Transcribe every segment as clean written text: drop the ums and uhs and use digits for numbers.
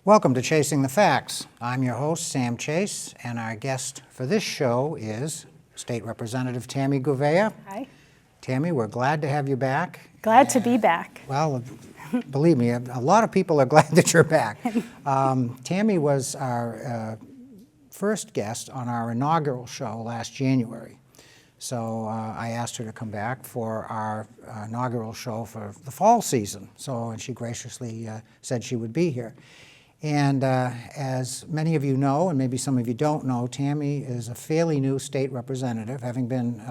Welcome to Chasing the Facts. I'm your host, Sam Chase, and our guest for this show is State Representative Tami Gouveia. Hi. Tami, we're glad to have you back. Glad to be back. Well, believe me, a lot of people are glad that you're back. Tami was our first guest on our inaugural show last January. So I asked her to come back for our inaugural show for the fall season. And she graciously said she would be here. And as many of you know, and maybe some of you don't know, Tami is a fairly new state representative, having been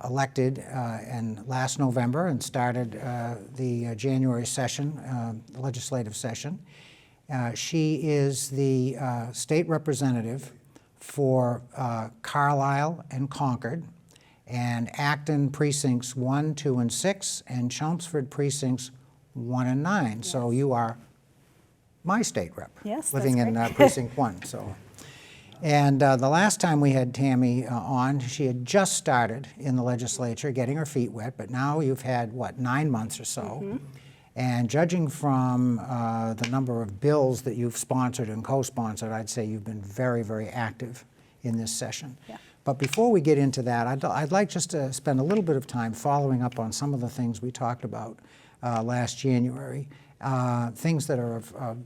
elected in last November and started the January session, the legislative session. She is the state representative for Carlisle and Concord, and Acton precincts 1, 2, and 6, and Chelmsford precincts 1 and 9. Yes. So you are my state rep, yes, living in precinct 1. And the last time we had Tami on, she had just started in the legislature, getting her feet wet, but now you've had, 9 months or so. Mm-hmm. And judging from the number of bills that you've sponsored and co-sponsored, I'd say you've been very, very active in this session. Yeah. But before we get into that, I'd like just to spend a little bit of time following up on some of the things we talked about last January, things that are of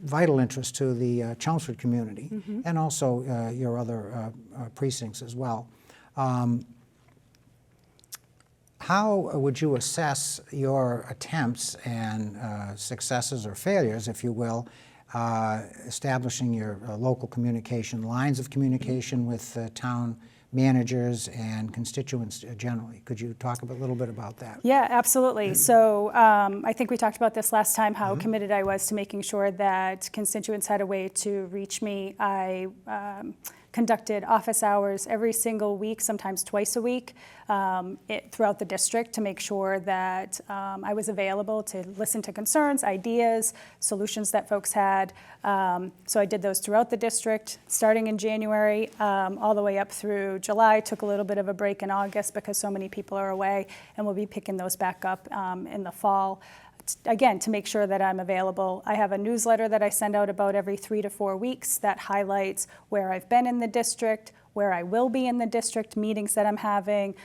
vital interest to the Chelmsford community, mm-hmm. and also your other precincts as well. How would you assess your attempts and successes or failures, if you will, establishing your local communication, lines of communication with town managers and constituents generally? Could you talk a little bit about that? Yeah, absolutely. So I think we talked about this last time, how mm-hmm. committed I was to making sure that constituents had a way to reach me. I conducted office hours every single week, sometimes twice a week, throughout the district to make sure that I was available to listen to concerns, ideas, solutions that folks had. So I did those throughout the district, starting in January, all the way up through July. Took a little bit of a break in August because so many people are away, and we'll be picking those back up in the fall. Again, to make sure that I'm available. I have a newsletter that I send out about every 3 to 4 weeks that highlights where I've been in the district, where I will be in the district, meetings that I'm having,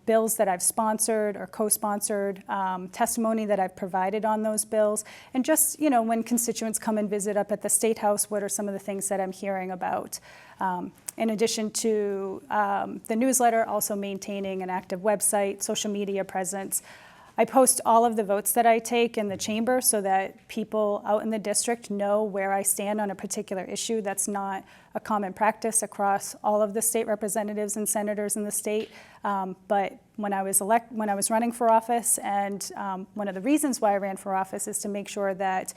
bills that I've sponsored or co-sponsored, testimony that I've provided on those bills, and just, when constituents come and visit up at the State House, what are some of the things that I'm hearing about? In addition to the newsletter, also maintaining an active website, social media presence. I post all of the votes that I take in the chamber so that people out in the district know where I stand on a particular issue. That's not a common practice across all of the state representatives and senators in the state. But when I was running for office, and one of the reasons why I ran for office is to make sure that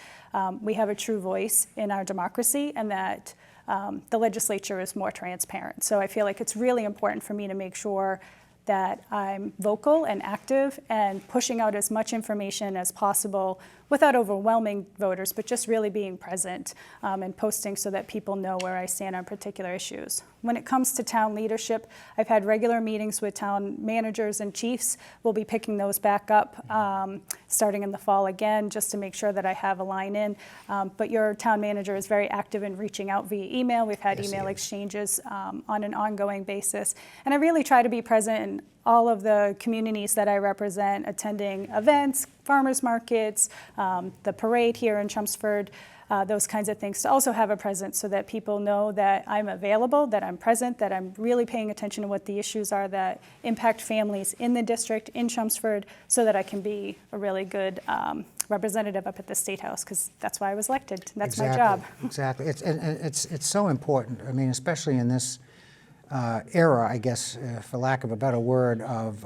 we have a true voice in our democracy, and that the legislature is more transparent. So I feel like it's really important for me to make sure that I'm vocal and active and pushing out as much information as possible without overwhelming voters, but just really being present and posting so that people know where I stand on particular issues. When it comes to town leadership, I've had regular meetings with town managers and chiefs. We'll be picking those back up starting in the fall again, just to make sure that I have a line in. But your town manager is very active in reaching out via email. We've had email exchanges on an ongoing basis. And I really try to be present in all of the communities that I represent, attending events, farmers markets, the parade here in Chelmsford, those kinds of things, to also have a presence so that people know that I'm available, that I'm present, that I'm really paying attention to what the issues are that impact families in the district, in Chelmsford, so that I can be a really good representative up at the State House, because that's why I was elected. That's my job. Exactly. It's so important. I mean, especially in this era, I guess, for lack of a better word, of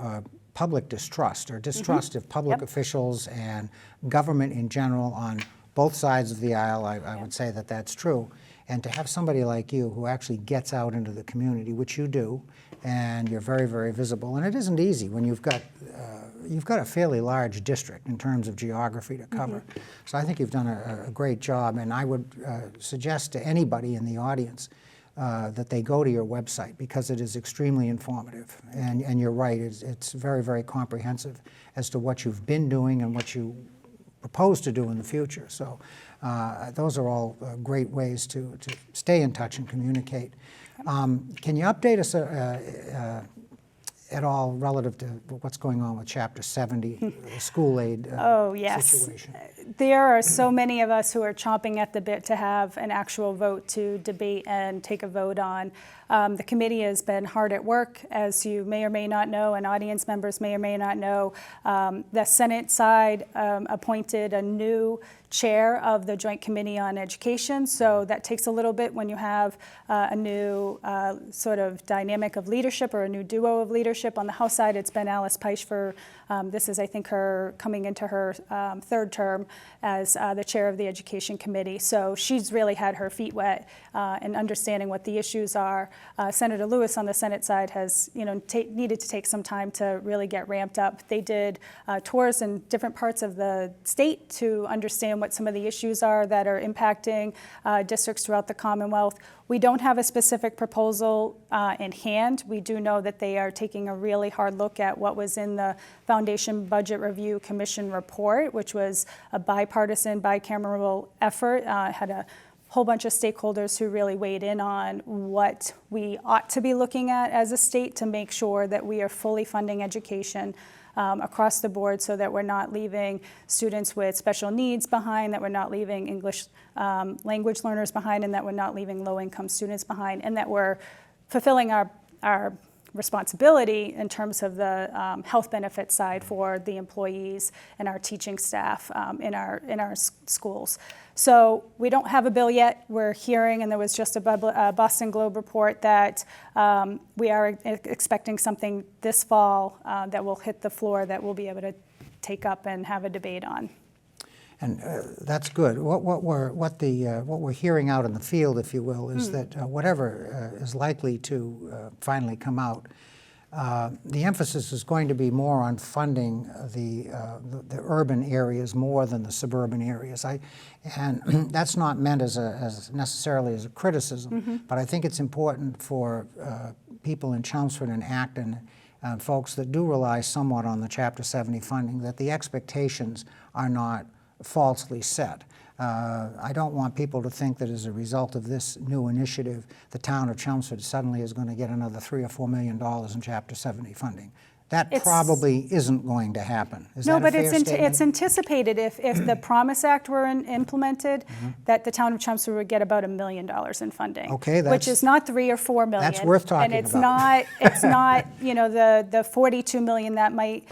public distrust or distrust mm-hmm. of public yep. officials and government in general on both sides of the aisle. I would say that that's true. And to have somebody like you who actually gets out into the community, which you do, and you're very, very visible. And it isn't easy when you've got a fairly large district in terms of geography to cover. Mm-hmm. So I think you've done a great job. And I would suggest to anybody in the audience that they go to your website, because it is extremely informative. And you're right, it's very, very comprehensive as to what you've been doing and what you propose to do in the future. So those are all great ways to stay in touch and communicate. Can you update us at all relative to what's going on with Chapter 70, the school aid situation? There are so many of us who are chomping at the bit to have an actual vote to debate and take a vote on. The committee has been hard at work, as you may or may not know, and audience members may or may not know. The Senate side appointed a new chair of the Joint Committee on Education, so that takes a little bit when you have a new sort of dynamic of leadership or a new duo of leadership. On the House side, it's been Alice Peisch for, this is I think her coming into her third term as the chair of the Education Committee. So she's really had her feet wet in understanding what the issues are. Senator Lewis on the Senate side has needed to take some time to really get ramped up. They did tours in different parts of the state to understand what some of the issues are that are impacting districts throughout the Commonwealth. We don't have a specific proposal in hand. We do know that they are taking a really hard look at what was in the Foundation Budget Review Commission report, which was a bipartisan, bicameral effort. Had a whole bunch of stakeholders who really weighed in on what we ought to be looking at as a state to make sure that we are fully funding education across the board, so that we're not leaving students with special needs behind, that we're not leaving English language learners behind, and that we're not leaving low-income students behind, and that we're fulfilling our responsibility in terms of the health benefits side for the employees and our teaching staff in our schools. So we don't have a bill yet. We're hearing, and there was just a Boston Globe report that we are expecting something this fall that will hit the floor that we'll be able to take up and have a debate on. And that's good. What we're hearing out in the field, if you will, is that whatever is likely to finally come out, the emphasis is going to be more on funding the urban areas more than the suburban areas. And that's not meant as necessarily as a criticism, but I think it's important for people in Chelmsford and Acton, folks that do rely somewhat on the Chapter 70 funding, that the expectations are not falsely set. I don't want people to think that as a result of this new initiative, the town of Chelmsford suddenly is going to get another $3 or $4 million in Chapter 70 funding. That probably isn't going to happen. Is that a fair statement? It's anticipated if the Promise Act were implemented, that the town of Chelmsford would get about $1 million in funding. Okay, which is not $3 or $4 million. That's worth talking about. And it's about. it's not the $42 million that might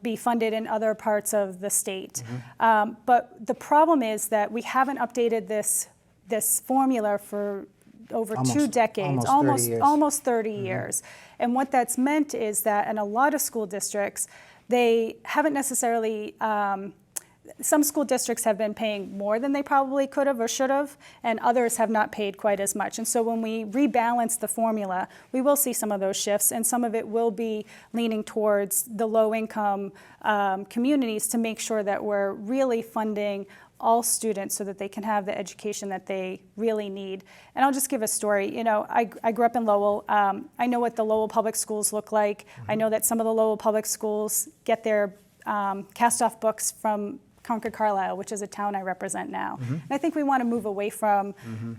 be funded in other parts of the state. But the problem is that we haven't updated this formula for over 2 decades, almost 30 years. And what that's meant is that in a lot of school districts, they haven't necessarily, some school districts have been paying more than they probably could have or should have, and others have not paid quite as much. And so when we rebalance the formula, we will see some of those shifts, and some of it will be leaning towards the low-income communities to make sure that we're really funding all students so that they can have the education that they really need. And I'll just give a story. I grew up in Lowell. I know what the Lowell public schools look like. I know that some of the Lowell public schools get their cast-off books from Concord Carlisle, which is a town I represent now. And I think we want to move away from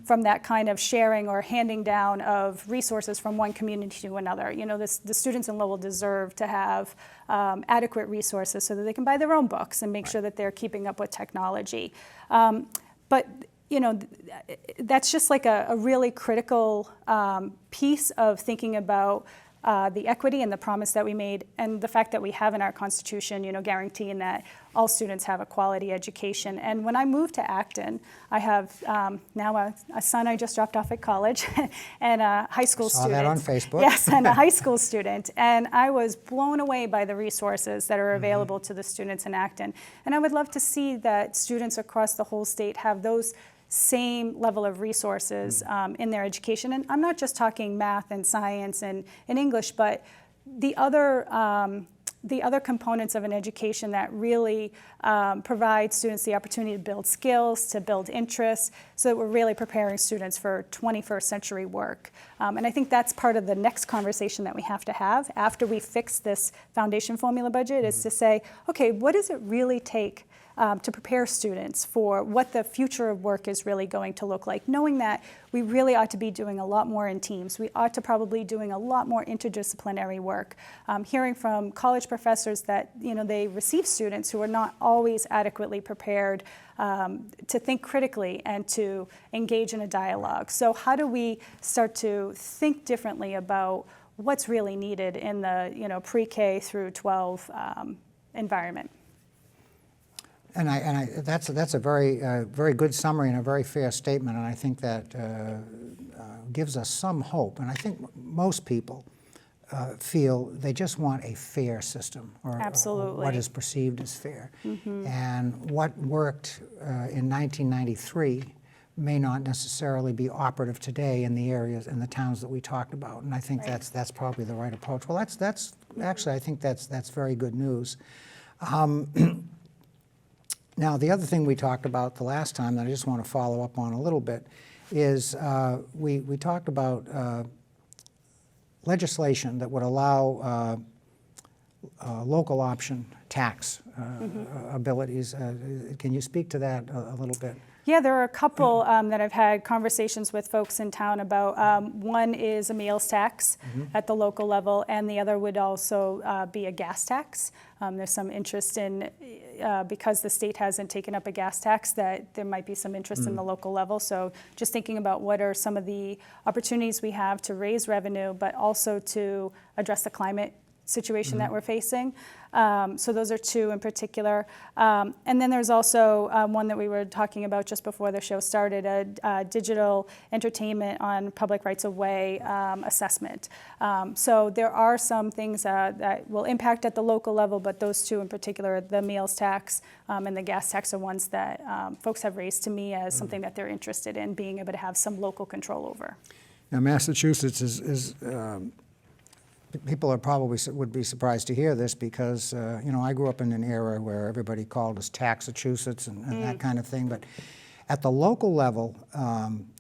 that kind of sharing or handing down of resources from one community to another. The students in Lowell deserve to have adequate resources so that they can buy their own books and make sure that they're keeping up with technology. But that's just like a really critical piece of thinking about the equity and the promise that we made, and the fact that we have in our Constitution, guaranteeing that all students have a quality education. And when I moved to Acton, I have now a son I just dropped off at college and a high school student. Saw that on Facebook. Yes, and a high school student. And I was blown away by the resources that are available to the students in Acton. And I would love to see that students across the whole state have those same level of resources in their education. And I'm not just talking math and science and English, but the other the other components of an education that really provide students the opportunity to build skills, to build interests, so that we're really preparing students for 21st century work. And I think that's part of the next conversation that we have to have after we fix this foundation formula budget, is to say, okay, what does it really take to prepare students for what the future of work is really going to look like, knowing that we really ought to be doing a lot more in teams. We ought to probably doing a lot more interdisciplinary work. Hearing from college professors that they receive students who are not always adequately prepared to think critically and to engage in a dialogue. So how do we start to think differently about what's really needed in the pre-K through 12 environment? And that's a very good summary and a very fair statement, and I think that gives us some hope. And I think most people feel they just want a fair system, or what is perceived as fair. Mm-hmm. And what worked in 1993 may not necessarily be operative today in the areas and the towns that we talked about. And I think that's probably the right approach. Well, that's actually, I think that's very good news. Now, the other thing we talked about the last time that I just want to follow up on a little bit is we talked about legislation that would allow local option tax abilities. Can you speak to that a little bit? Yeah, there are a couple that I've had conversations with folks in town about. One is a meals tax at the local level, and the other would also be a gas tax. There's some interest in, because the state hasn't taken up a gas tax, that there might be some interest in the local level. So just thinking about what are some of the opportunities we have to raise revenue, but also to address the climate situation that we're facing. So those are two in particular. And then there's also one that we were talking about just before the show started, a digital entertainment on public rights-of-way assessment. So there are some things that will impact at the local level, but those two in particular, the meals tax and the gas tax, are ones that folks have raised to me as something that they're interested in being able to have some local control over. Now, Massachusetts is people are probably would be surprised to hear this because I grew up in an era where everybody called us Taxachusetts and that kind of thing. But at the local level,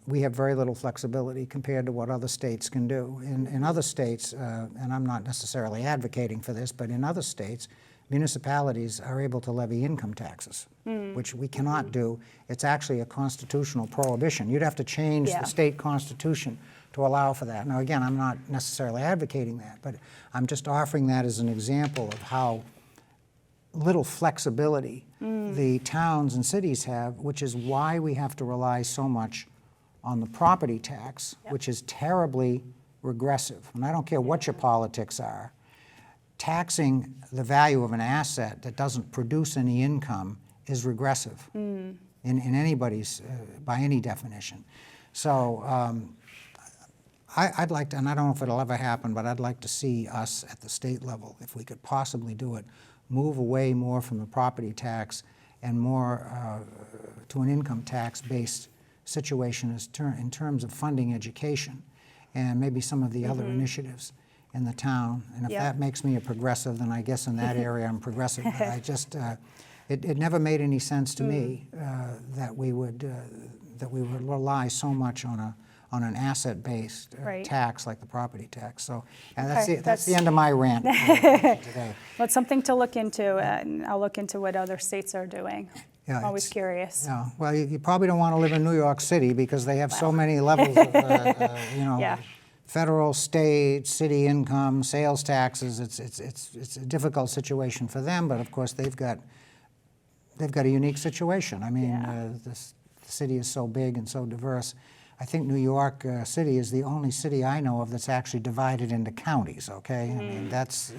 we have very little flexibility compared to what other states can do. In other states, and I'm not necessarily advocating for this, but in other states, municipalities are able to levy income taxes, which we cannot do. It's actually a constitutional prohibition. You'd have to change the state constitution to allow for that. Now, again, I'm not necessarily advocating that, but I'm just offering that as an example of how little flexibility the towns and cities have, which is why we have to rely so much on the property tax, which is terribly regressive. And I don't care what your politics are, taxing the value of an asset that doesn't produce any income is regressive in anybody's, by any definition. So I'd like to, and I don't know if it'll ever happen, but I'd like to see us at the state level, if we could possibly do it, move away more from the property tax and more to an income tax-based situation in terms of funding education and maybe some of the other initiatives in the town. And if that makes me a progressive, then I guess in that area I'm progressive. But I just, it never made any sense to me that we would rely so much on an asset-based tax like the property tax. So that's the end of my rant today. Well, it's something to look into, and I'll look into what other states are doing. Yeah, I'm always curious. Yeah. Well, you probably don't want to live in New York City because they have so many levels of, federal, state, city income, sales taxes. It's a difficult situation for them, but of course they've got a unique situation. I mean, the city is so big and so diverse. I think New York City is the only city I know of that's actually divided into counties, okay? I mean, that's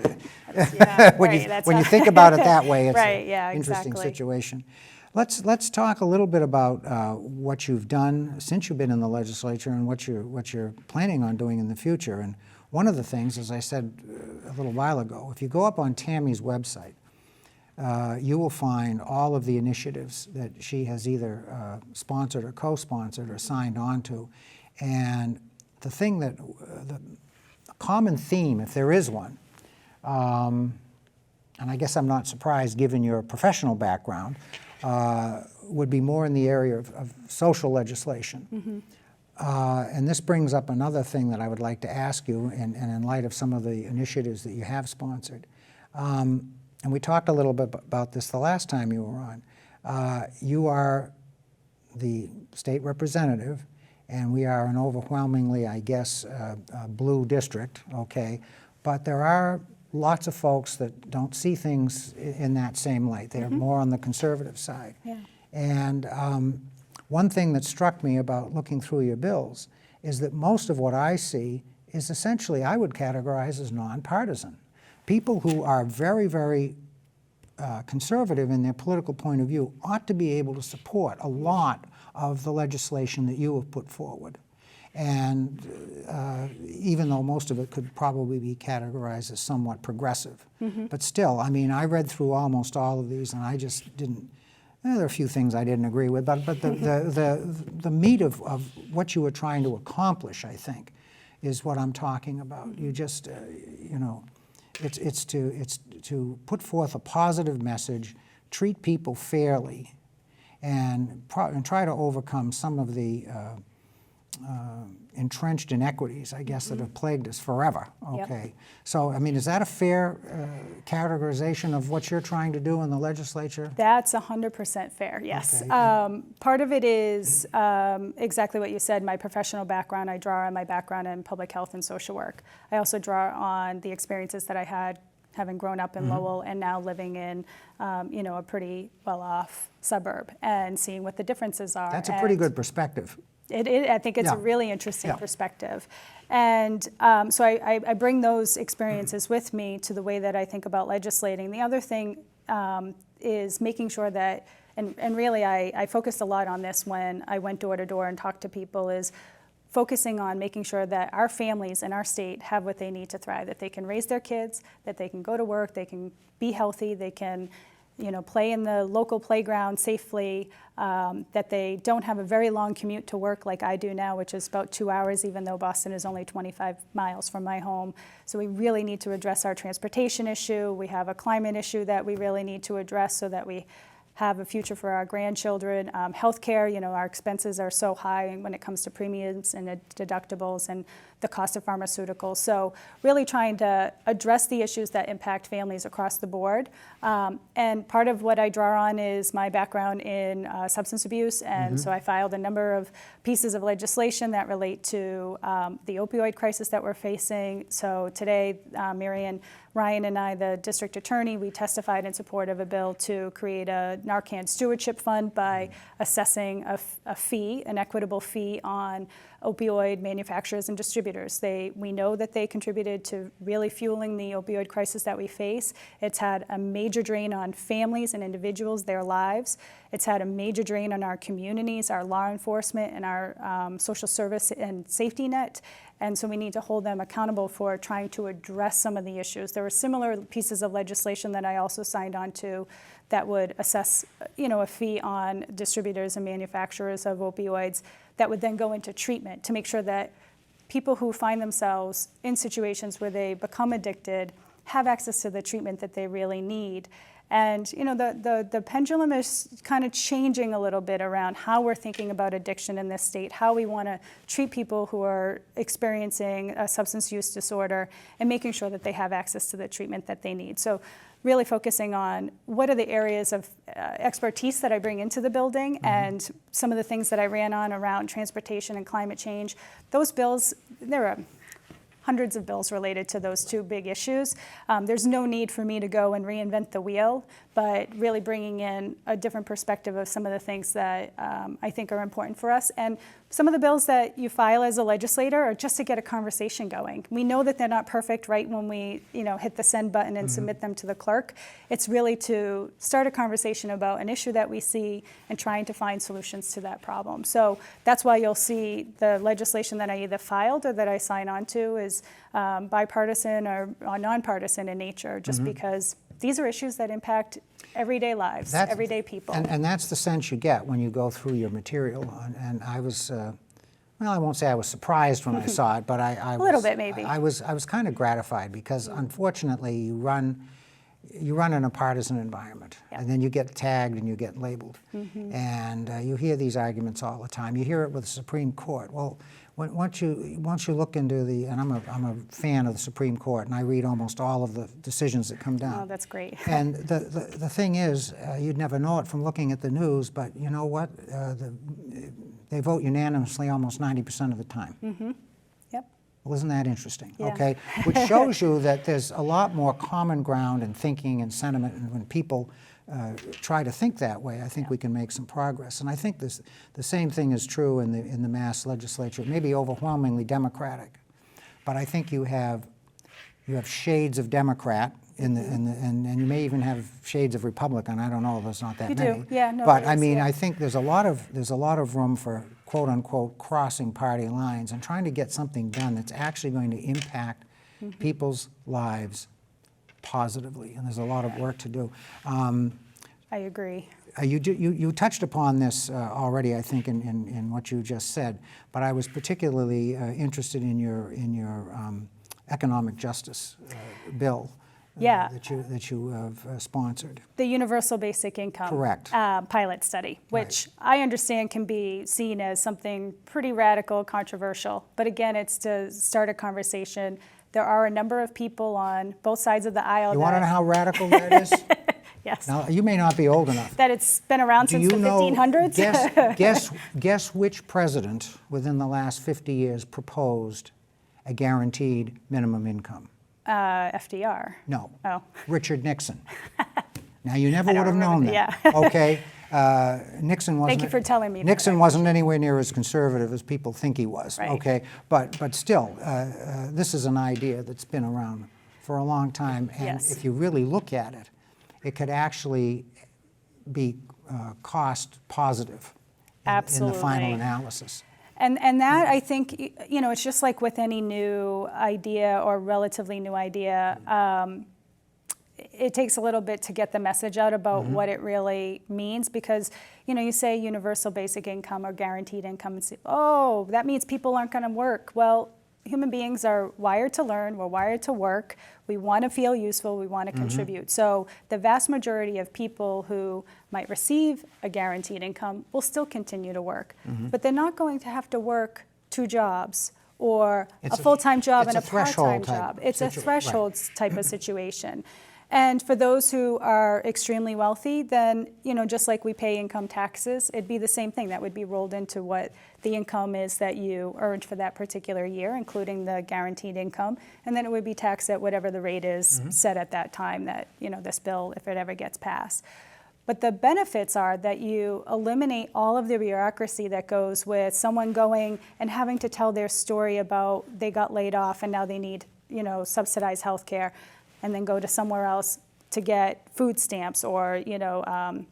when you think about it that way, it's an interesting situation. Let's talk a little bit about what you've done since you've been in the legislature and what you're planning on doing in the future. And one of the things, as I said a little while ago, if you go up on Tami's website, you will find all of the initiatives that she has either sponsored or co-sponsored or signed on to. And the thing that, the common theme, if there is one, and I guess I'm not surprised given your professional background, would be more in the area of social legislation. And this brings up another thing that I would like to ask you, and in light of some of the initiatives that you have sponsored. And we talked a little bit about this the last time you were on. You are the state representative, and we are an overwhelmingly, I guess, blue district, okay? But there are lots of folks that don't see things in that same light. They're more on the conservative side. Yeah. And one thing that struck me about looking through your bills is that most of what I see is essentially, I would categorize as nonpartisan. People who are very, very conservative in their political point of view ought to be able to support a lot of the legislation that you have put forward. And even though most of it could probably be categorized as somewhat progressive. But still, I mean, I read through almost all of these and I just didn't, there are a few things I didn't agree with, but the meat of what you were trying to accomplish, I think, is what I'm talking about. You just, you know, it's to put forth a positive message, treat people fairly, and try to overcome some of the entrenched inequities, I guess, that have plagued us forever. Okay. Yep. So, I mean, is that a fair categorization of what you're trying to do in the legislature? That's 100% fair, yes. Okay. Part of it is exactly what you said, my professional background. I draw on my background in public health and social work. I also draw on the experiences that I had having grown up in Lowell and now living in, you know, a pretty well-off suburb and seeing what the differences are. That's a pretty good perspective. I think it's a really interesting perspective. And so I bring those experiences with me to the way that I think about legislating. The other thing is making sure that, and really I focused a lot on this when I went door to door and talked to people, is focusing on making sure that our families in our state have what they need to thrive, that they can raise their kids, that they can go to work, they can be healthy, they can, you know, play in the local playground safely, that they don't have a very long commute to work like I do now, which is about 2 hours, even though Boston is only 25 miles from my home. So we really need to address our transportation issue. We have a climate issue that we really need to address so that we have a future for our grandchildren. Healthcare, you know, our expenses are so high when it comes to premiums and deductibles and the cost of pharmaceuticals. So really trying to address the issues that impact families across the board. And part of what I draw on is my background in substance abuse. And so I filed a number of pieces of legislation that relate to the opioid crisis that we're facing. So today, Marion Ryan and I, the district attorney, we testified in support of a bill to create a Narcan stewardship fund by assessing a fee, an equitable fee on opioid manufacturers and distributors. We know that they contributed to really fueling the opioid crisis that we face. It's had a major drain on families and individuals, their lives. It's had a major drain on our communities, our law enforcement, and our social service and safety net. And so we need to hold them accountable for trying to address some of the issues. There were similar pieces of legislation that I also signed on to that would assess, you know, a fee on distributors and manufacturers of opioids that would then go into treatment to make sure that people who find themselves in situations where they become addicted have access to the treatment that they really need. And you know, the pendulum is kind of changing a little bit around how we're thinking about addiction in this state, how we want to treat people who are experiencing a substance use disorder, and making sure that they have access to the treatment that they need. So really focusing on what are the areas of expertise that I bring into the building, and some of the things that I ran on around transportation and climate change. Those bills, there are hundreds of bills related to those two big issues. There's no need for me to go and reinvent the wheel, but really bringing in a different perspective of some of the things that I think are important for us. And some of the bills that you file as a legislator are just to get a conversation going. We know that they're not perfect right when we, you know, hit the send button and submit them to the clerk. It's really to start a conversation about an issue that we see and trying to find solutions to that problem. So that's why you'll see the legislation that I either filed or that I sign on to is bipartisan or nonpartisan in nature, just because these are issues that impact everyday lives, everyday people. And that's the sense you get when you go through your material. And I was, well, I won't say I was surprised when I saw it, but I a little bit maybe. I was kind of gratified because unfortunately you run you run in a partisan environment, Yep. and then you get tagged and you get labeled. And you hear these arguments all the time. You hear it with the Supreme Court. Well, once you look into and I'm a fan of the Supreme Court, and I read almost all of the decisions that come down. Oh, that's great. And the thing is, you'd never know it from looking at the news, but you know what? They vote unanimously almost 90% of the time. Yep. Well, isn't that interesting? Yeah. Okay, which shows you that there's a lot more common ground in thinking and sentiment, and when people try to think that way, I think we can make some progress. And I think the same thing is true in the Mass legislature. It may be overwhelmingly Democratic, but I think you have shades of Democrat and you may even have shades of Republican. I don't know. There's not that many. You do, yeah. No, but there I is, mean, yeah. I think there's a lot of room for quote unquote crossing party lines and trying to get something done that's actually going to impact people's lives positively. And there's a lot of work to do. I agree. You touched upon this already, I think, in what you just said. But I was particularly interested in your economic justice bill. Yeah. That you have sponsored. The Universal Basic Income Correct. Pilot study, which I understand can be seen as something pretty radical, controversial. But again, it's to start a conversation. There are a number of people on both sides of the aisle. You want to know how radical that is? Yes. Now, you may not be old enough. That it's been around Do since you the know, 1500s? guess which president within the last 50 years proposed a guaranteed minimum income? FDR. No. Oh. Richard Nixon. Now, you never I would don't have known remember that. that, Okay. Nixon wasn't. Thank you for telling me that. Nixon wasn't anywhere near as conservative as people think he was. Right. Okay. But still, this is an idea that's been around for a long time, and Yes. if you really look at it, it could actually be cost positive in the final Absolutely. analysis. And that, I think, it's just like with any new idea or relatively new idea, it takes a little bit to get the message out about what it really means, because, you say universal basic income or guaranteed income and say, oh, that means people aren't going to work. Well, human beings are wired to learn, we're wired to work, we want to feel useful, we want to contribute. So the vast majority of people who might receive a guaranteed income will still continue to work, but they're not going to have to work 2 jobs or a full-time job and a part-time job. It's a threshold type of situation. And for those who are extremely wealthy, then, just like we pay income taxes, it'd be the same thing. That would be rolled into what the income is that you earned for that particular year, including the guaranteed income. And then it would be taxed at whatever the rate is set at that time that, this bill, if it ever gets passed. But the benefits are that you eliminate all of the bureaucracy that goes with someone going and having to tell their story about they got laid off and now they need, subsidized health care, and then go to somewhere else to get food stamps or,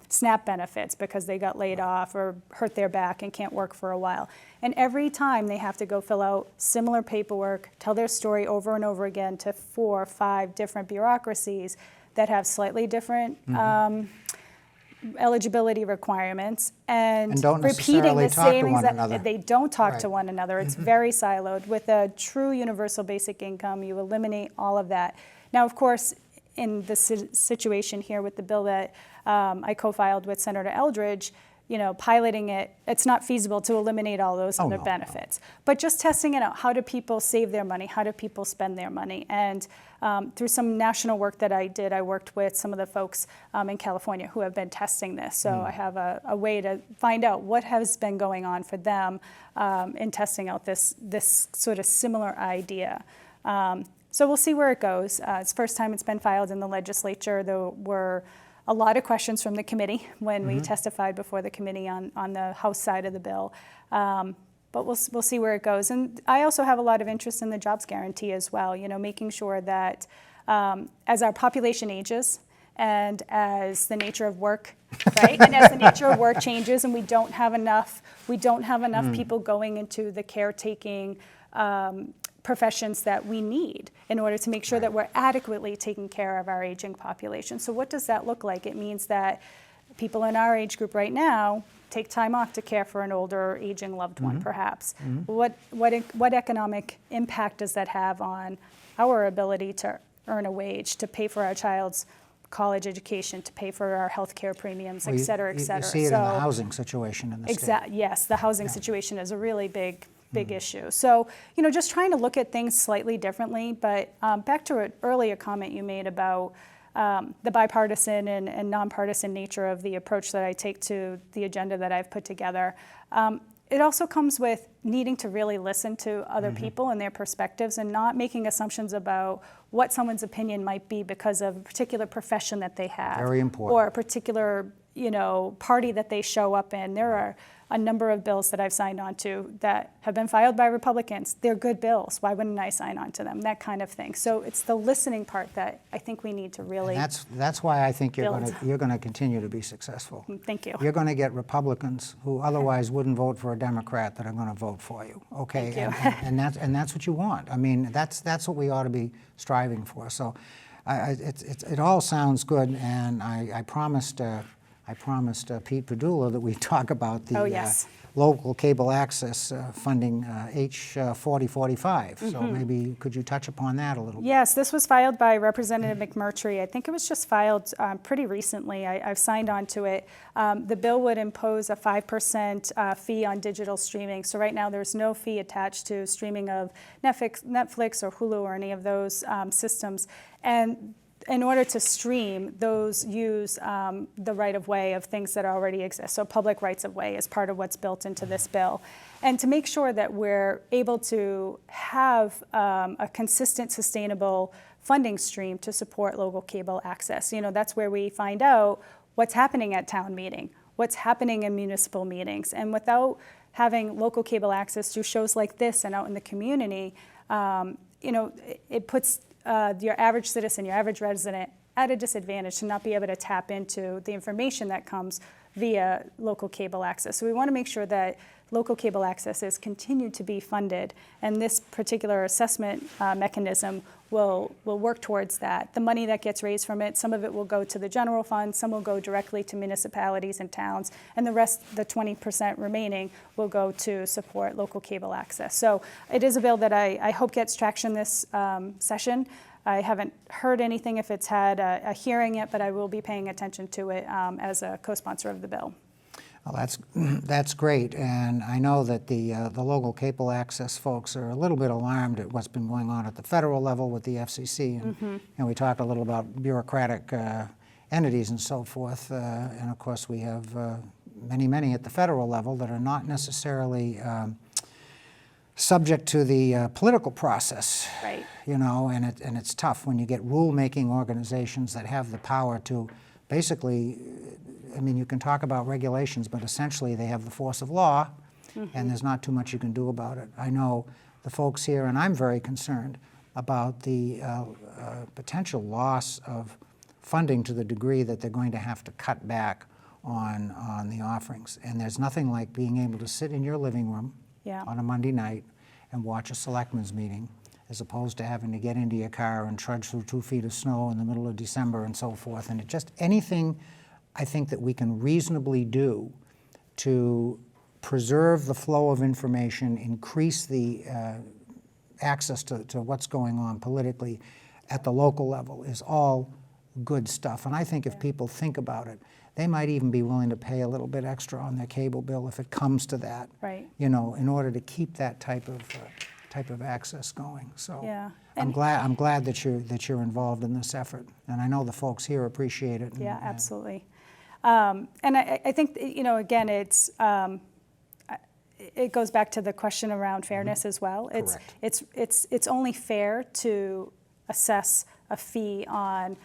SNAP benefits because they got laid off or hurt their back and can't work for a while. And every time they have to go fill out similar paperwork, tell their story over and over again to 4 or 5 different bureaucracies that have slightly different eligibility requirements, and don't repeating the necessarily talk to same one exact. another. They don't talk Right. to one another. It's very siloed. With a true universal basic income, you eliminate all of that. Now, of course, in the situation here with the bill that I co-filed with Senator Eldridge, piloting it, it's not feasible to eliminate all those other benefits. But just testing it out, how do people save their money? How do people spend their money? And through some national work that I did, I worked with some of the folks in California who have been testing this. So I have a way to find out what has been going on for them in testing out this sort of similar idea. So we'll see where it goes. It's the first time it's been filed in the legislature. There were a lot of questions from the committee when we testified before the committee on the House side of the bill. But we'll see where it goes. And I also have a lot of interest in the jobs guarantee as well, making sure that as our population ages and as the nature of work, right? And as the nature of work changes and we don't have enough people going into the caretaking professions that we need in order to make sure that we're adequately taking care of our aging population. So what does that look like? It means that people in our age group right now take time off to care for an older or aging loved one, perhaps. What economic impact does that have on our ability to earn a wage, to pay for our child's college education, to pay for our health care premiums, Well, et cetera, et cetera. You see it in the housing situation in the state. Yes, the housing situation is a really big issue. So, just trying to look at things slightly differently. But back to an earlier comment you made about the bipartisan and nonpartisan nature of the approach that I take to the agenda that I've put together. It also comes with needing to really listen to other people and their perspectives, and not making assumptions about what someone's opinion might be because of a particular profession that they have. Very important. Or a particular, party that they show up in. There are a number of bills that I've signed on to that have been filed by Republicans. They're good bills. Why wouldn't I sign on to them? That kind of thing. So it's the listening part that I think we need to really That's why I think you're build. going to continue to be successful. Thank you. You're going to get Republicans who otherwise wouldn't vote for a Democrat that are going to vote for you. Okay, Thank you. and that's what you want. I mean, that's what we ought to be striving for. So, it all sounds good, and I promised Pete Padula that we'd talk about the yes. local cable access funding, H4045. So maybe could you touch upon that a little bit? Yes, this was filed by Representative McMurtry. I think it was just filed pretty recently. I've signed on to it. The bill would impose a 5% fee on digital streaming. So right now there's no fee attached to streaming of Netflix or Hulu or any of those systems. And in order to stream, those use the right-of-way of things that already exist. So public rights-of-way is part of what's built into this bill. And to make sure that we're able to have a consistent, sustainable funding stream to support local cable access. That's where we find out what's happening at town meeting, what's happening in municipal meetings. And without having local cable access through shows like this and out in the community, it puts your average citizen, your average resident at a disadvantage to not be able to tap into the information that comes via local cable access. So we want to make sure that local cable access is continued to be funded, and this particular assessment mechanism will work towards that. The money that gets raised from it, some of it will go to the general fund, some will go directly to municipalities and towns, and the rest, the 20% remaining, will go to support local cable access. So it is a bill that I hope gets traction this session. I haven't heard anything if it's had a hearing yet, but I will be paying attention to it as a co-sponsor of the bill. Well, that's great, and I know that the local cable access folks are a little bit alarmed at what's been going on at the federal level with the FCC, and we talked a little about bureaucratic entities and so forth, and of course we have many at the federal level that are not necessarily subject to the political process. Right. And it's tough when you get rule-making organizations that have the power to basically, I mean, you can talk about regulations, but essentially they have the force of law, and there's not too much you can do about it. I know the folks here, and I'm very concerned about the potential loss of funding to the degree that they're going to have to cut back on the offerings. And there's nothing like being able to sit in your living room on a Monday night and watch a selectmen's meeting, as opposed to having to get into your car and trudge through 2 feet of snow in the middle of December and so forth. And anything I think that we can reasonably do to preserve the flow of information, increase the access to what's going on politically at the local level is all good stuff. And I think if people think about it, they might even be willing to pay a little bit extra on their cable bill if it comes to that, right. In order to keep that type of access going. So Yeah. I'm glad that you're involved in this effort, and I know the folks here appreciate it. Yeah, absolutely. And I think, again, it goes back to the question around fairness as well. Correct. It's only fair to assess a fee on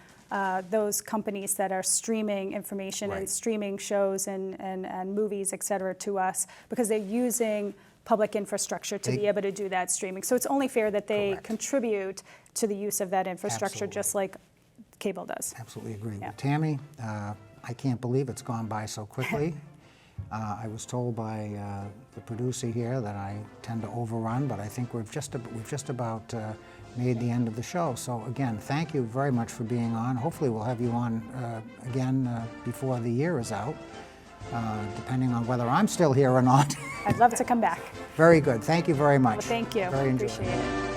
those companies that are streaming information and streaming shows and movies, et cetera, to us, because they're using public infrastructure to be able to do that streaming. So it's only fair that they contribute to the use of that infrastructure, just like cable does. Absolutely agree. Yeah. With Tami, I can't believe it's gone by so quickly. I was told by the producer here that I tend to overrun, but I think we've just about made the end of the show. So again, thank you very much for being on. Hopefully we'll have you on again before the year is out, depending on whether I'm still here or not. I'd love to come back. Very good. Thank you very much. Well, thank you. Very enjoyable. Appreciate it.